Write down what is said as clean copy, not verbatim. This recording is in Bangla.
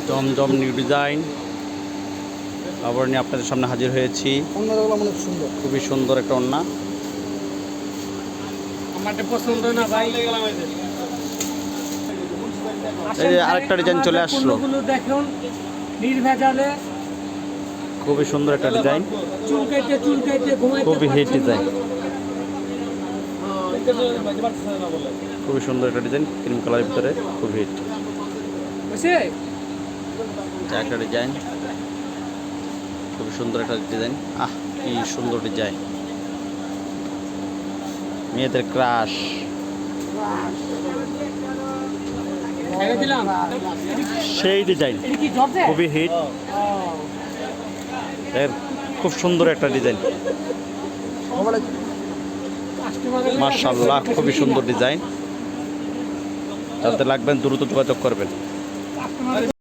জমজম নিউ ডিজাইন আবার নিয়ে আপনাদের সামনে হাজির হয়েছি। খুবই সুন্দর একটা ওড়না। এই যে আরেকটা ডিজাইন চলে আসলো, খুবই সুন্দর একটা ডিজাইন, খুবই হিট ডিজাইন, খুবই সুন্দর একটা ডিজাইন, ক্রিম কালারের ভিতরে খুব হিট একটা ডিজাইন, খুবই সুন্দর একটা ডিজাইন। কি সুন্দর ডিজাইন, মেয়েদের ক্রাশ। সেই ডিজাইন খুবই হিট, খুব সুন্দর একটা ডিজাইন, মাশাআল্লাহ খুবই সুন্দর ডিজাইন। যাদের লাগবেন দ্রুত যোগাযোগ করবেন।